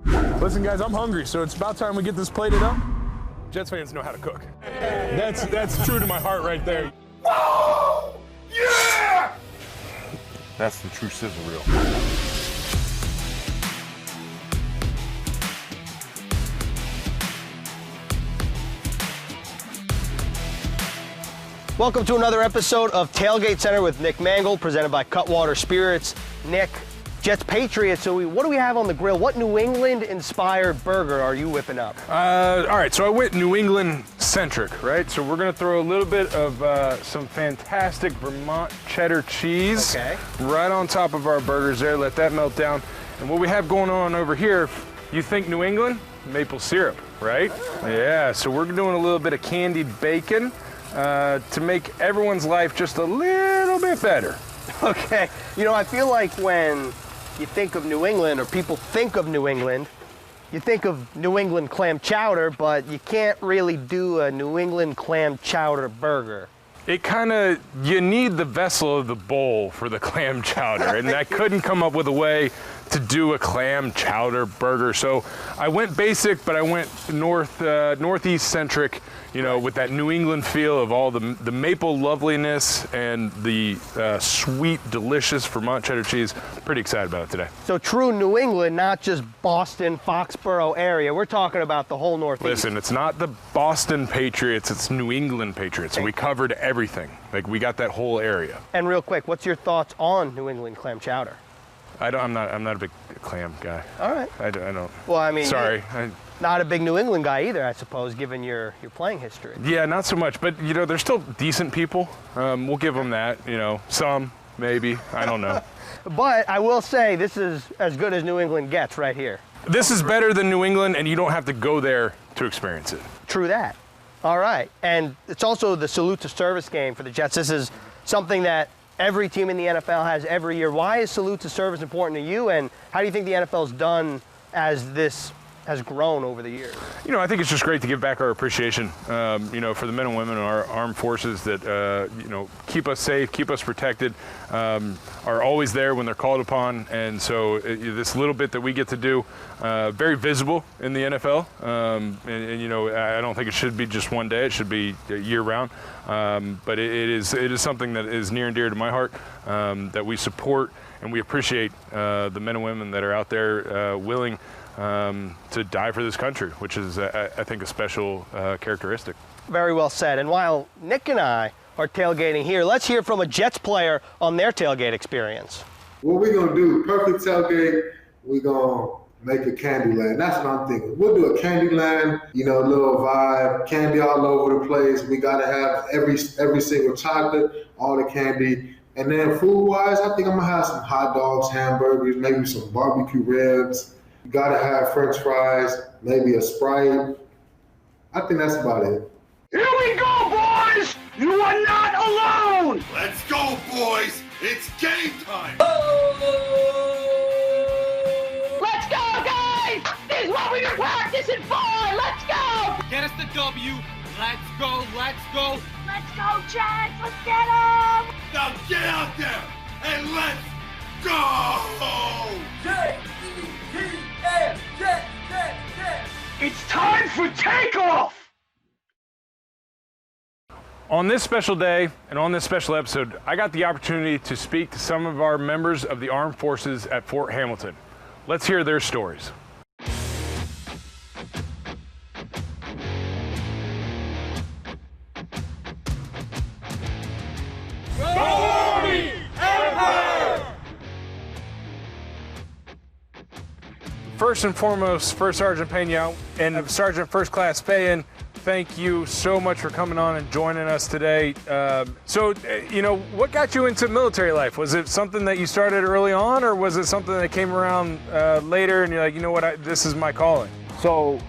Listen, guys, I'm hungry, so it's about time we get this plated up. Jets fans know how to cook. That's true to my heart right there. Whoa! Yeah! That's the true sizzle reel. Welcome to another episode of Tailgate Center with Nick Mangold, presented by Cutwater Spirits. Nick, Jets Patriots, so what do we have on the grill? What New England-inspired burger are you whipping up? All right, so I went New England-centric, right? So we're gonna throw a little bit of some fantastic Vermont cheddar cheese right on top of our burgers there, let that melt down. And what we have going on over here, you think New England? Maple syrup, right? Yeah, so we're doing a little bit of candied bacon to make everyone's life just a little bit better. Okay, you know, I feel like when you think of New England, or people think of New England, you think of New England clam chowder, but you can't really do a New England clam chowder burger. It you need the vessel of the bowl for the clam chowder, and I couldn't come up with a way to do a clam chowder burger. So I went basic, but I went northeast centric, you know, with that New England feel of all the maple loveliness and the sweet, delicious Vermont cheddar cheese. Pretty excited about it today. So true New England, not just Boston, Foxborough area. We're talking about the whole Northeast. Listen, it's not the Boston Patriots, it's New England Patriots. So we covered everything. Like, we got that whole area. And real quick, what's your thoughts on New England clam chowder? I'm not a big clam guy. All right. I don't. Well, I mean, sorry. Not a big New England guy either, I suppose, given your playing history. Yeah, not so much, but you know, they're still decent people. We'll give them that, you know, some, maybe, I don't know. But I will say, this is as good as New England gets right here. This is better than New England, and you don't have to go there to experience it. True that. All right, and it's also the salute to service game for the Jets. This is something that every team in the NFL has every year. Why is salute to service important to you, and how do you think the NFL's done as this has grown over the years? You know, I think it's just great to give back our appreciation, you know, for the men and women in our armed forces that, you know, keep us safe, keep us protected, are always there when they're called upon. And so this little bit that we get to do, very visible in the NFL. And, you know, I don't think it should be just one day. It should be year round. But it is something that is near and dear to my heart, that we support and we appreciate the men and women that are out there willing to die for this country, which is, I think, a special characteristic. Very well said. And while Nick and I are tailgating here, let's hear from a Jets player on their tailgate experience. What we're going to do, perfect tailgate, we're going to make a candy land. That's what I'm thinking. We'll do a candy land, you know, little vibe, candy all over the place. We got to have every single chocolate, all the candy. And then food-wise, I think I'm going to have some hot dogs, hamburgers, maybe some barbecue ribs. You gotta have French fries, maybe a Sprite. I think that's about it. Here we go, boys! You are not alone! Let's go, boys! It's game time! Let's go, guys! This is what we've been practicing for! Let's go! Get us the W. Let's go, let's go. Let's go, Jets! Let's get them! Now get out there and let's go! It's time for takeoff! On this special day and on this special episode, I got the opportunity to speak to some of our members of the armed forces at Fort Hamilton. Let's hear their stories. First and foremost, First Sergeant Pena and Sergeant First Class Fayen, thank you so much for coming on and joining us today. You know, what got you into military life? Was it something that you started early on, or was it something that came around later and you're like, you know what, this is my calling? So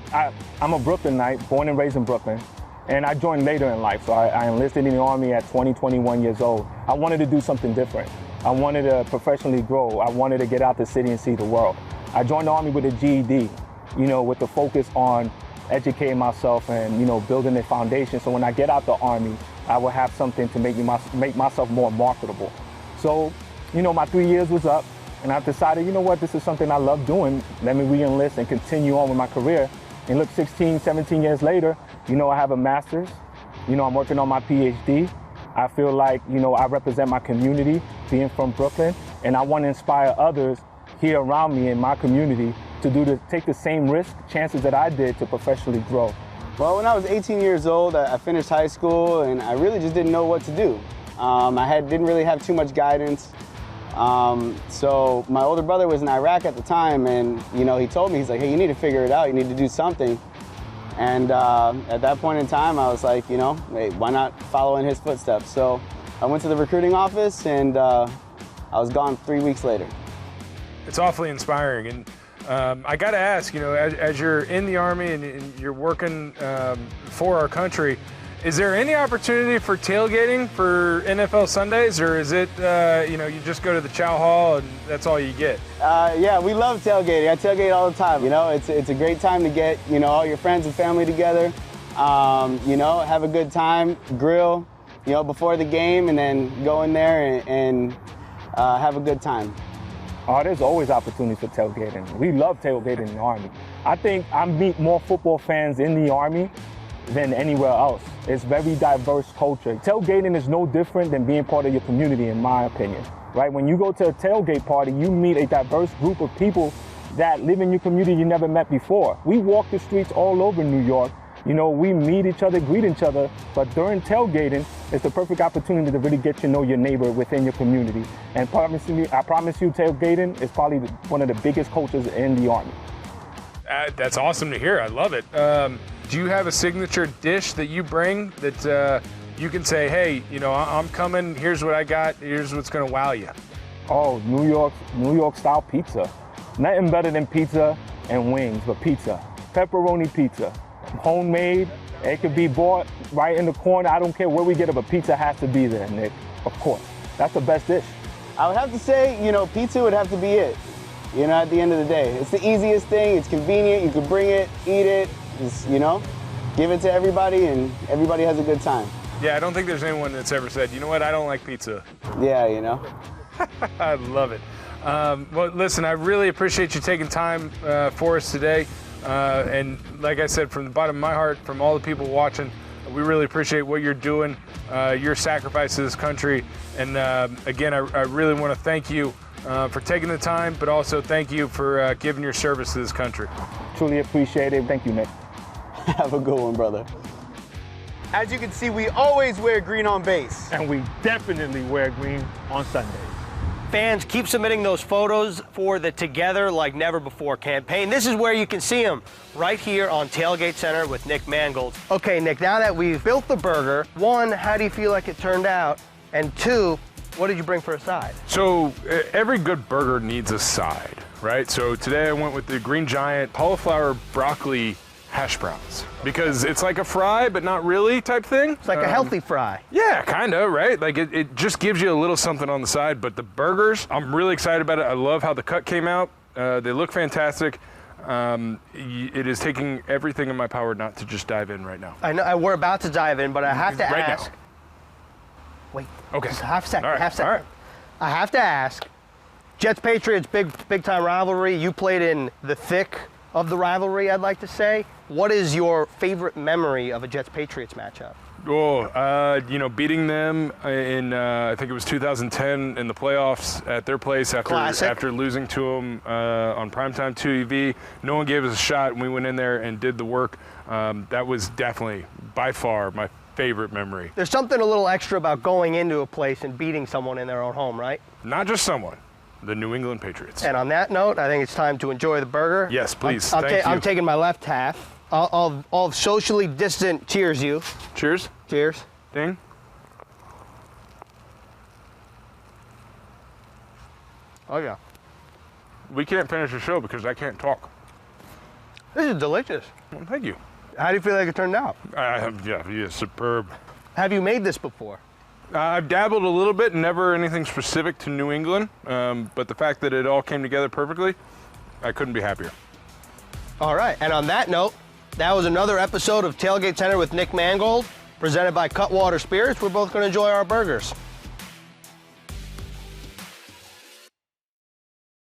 I'm a Brooklynite, born and raised in Brooklyn, and I joined later in life. So I enlisted in the Army at 21 years old. I wanted to do something different. I wanted to professionally grow. I wanted to get out the city and see the world. I joined the Army with a GED, you know, with the focus on educating myself and, you know, building a foundation. So when I get out the Army, I will have something to make myself more marketable. So, you know, my 3 years was up. And I've decided, you know what, this is something I love doing. Let me re-enlist and continue on with my career. And look, 16, 17 years later, you know, I have a master's. You know, I'm working on my PhD. I feel like, you know, I represent my community, being from Brooklyn, and I want to inspire others here around me in my community to take the same risk, chances that I did to professionally grow. Well, when I was 18 years old, I finished high school, and I really just didn't know what to do. Didn't really have too much guidance. So my older brother was in Iraq at the time, and you know, he told me, he's like, hey, you need to figure it out. You need to do something. And at that point in time, I was like, you know, hey, why not follow in his footsteps? So I went to the recruiting office, and I was gone 3 weeks later. It's awfully inspiring. And I got to ask, you know, as you're in the Army and you're working for our country, is there any opportunity for tailgating for NFL Sundays, or is it, you know, you just go to the chow hall and that's all you get? Yeah, we love tailgating. I tailgate all the time. You know, it's a great time to get, you know, all your friends and family together, you know, have a good time, grill, you know, before the game, and then go in there and have a good time. Oh, there's always opportunities for tailgating. We love tailgating in the Army. I think I meet more football fans in the Army than anywhere else. It's very diverse culture. Tailgating is no different than being part of your community, in my opinion, right? When you go to a tailgate party, you meet a diverse group of people that live in your community you never met before. We walk the streets all over New York. You know, we meet each other, greet each other, but during tailgating, it's the perfect opportunity to really get to know your neighbor within your community. And I promise you, tailgating is probably one of the biggest cultures in the Army. That's awesome to hear. I love it. Do you have a signature dish that you bring that you can say, hey, you know, I'm coming, here's what I got, here's what's gonna wow you? Oh, New York style pizza. Nothing better than pizza and wings, but pizza. Pepperoni pizza, homemade. It could be bought right in the corner. I don't care where we get it, but pizza has to be there, Nick. Of course, that's the best dish. I would have to say, you know, pizza would have to be it. You know, at the end of the day, it's the easiest thing. It's convenient. You can bring it, eat it. Just, you know, give it to everybody, and everybody has a good time. Yeah, I don't think there's anyone that's ever said, you know what, I don't like pizza. Yeah, you know. I love it. Well, listen, I really appreciate you taking time for us today. And like I said, from the bottom of my heart, from all the people watching, we really appreciate what you're doing, your sacrifice to this country. And again, I really want to thank you for taking the time, but also thank you for giving your service to this country. Truly appreciate it. Thank you, Nick. Have a good one, brother. As you can see, we always wear green on base. And we definitely wear green on Sundays. Fans, keep submitting those photos for the Together Like Never Before campaign. This is where you can see them, right here on Tailgate Center with Nick Mangold. Okay, Nick, now that we've built the burger, one, how do you feel like it turned out? And two, what did you bring for a side? So every good burger needs a side, right? So today I went with the Green Giant cauliflower broccoli hash browns because it's like a fry, but not really type thing. It's like a healthy fry. Yeah, kind of, right? Like it just gives you a little something on the side, but the burgers, I'm really excited about it. I love how the cut came out. They look fantastic. It is taking everything in my power not to just dive in right now. I know we're about to dive in, but I have to ask. Now. Wait, okay. Just half a second, All right. half a second. All right. I have to ask, Jets-Patriots, big time rivalry. You played in the thick of the rivalry, I'd like to say. What is your favorite memory of a Jets-Patriots matchup? Oh, you know, beating them in, I think it was 2010 in the playoffs at their place after losing to them on primetime 2EV. No one gave us a shot, and we went in there and did the work. That was definitely, by far, my favorite memory. There's something a little extra about going into a place and beating someone in their own home, right? Not just someone, the New England Patriots. And on that note, I think it's time to enjoy the burger. Yes, please. Thank you. I'm taking my left half. I'll socially distant cheers you. Cheers. Cheers. Ding. Oh, yeah. We can't finish the show because I can't talk. This is delicious. Well, thank you. How do you feel like it turned out? Yeah, superb. Have you made this before? I've dabbled a little bit, never anything specific to New England, but the fact that it all came together perfectly, I couldn't be happier. All right, and on that note, that was another episode of Tailgate Center with Nick Mangold, presented by Cutwater Spirits. We're both going to enjoy our burgers.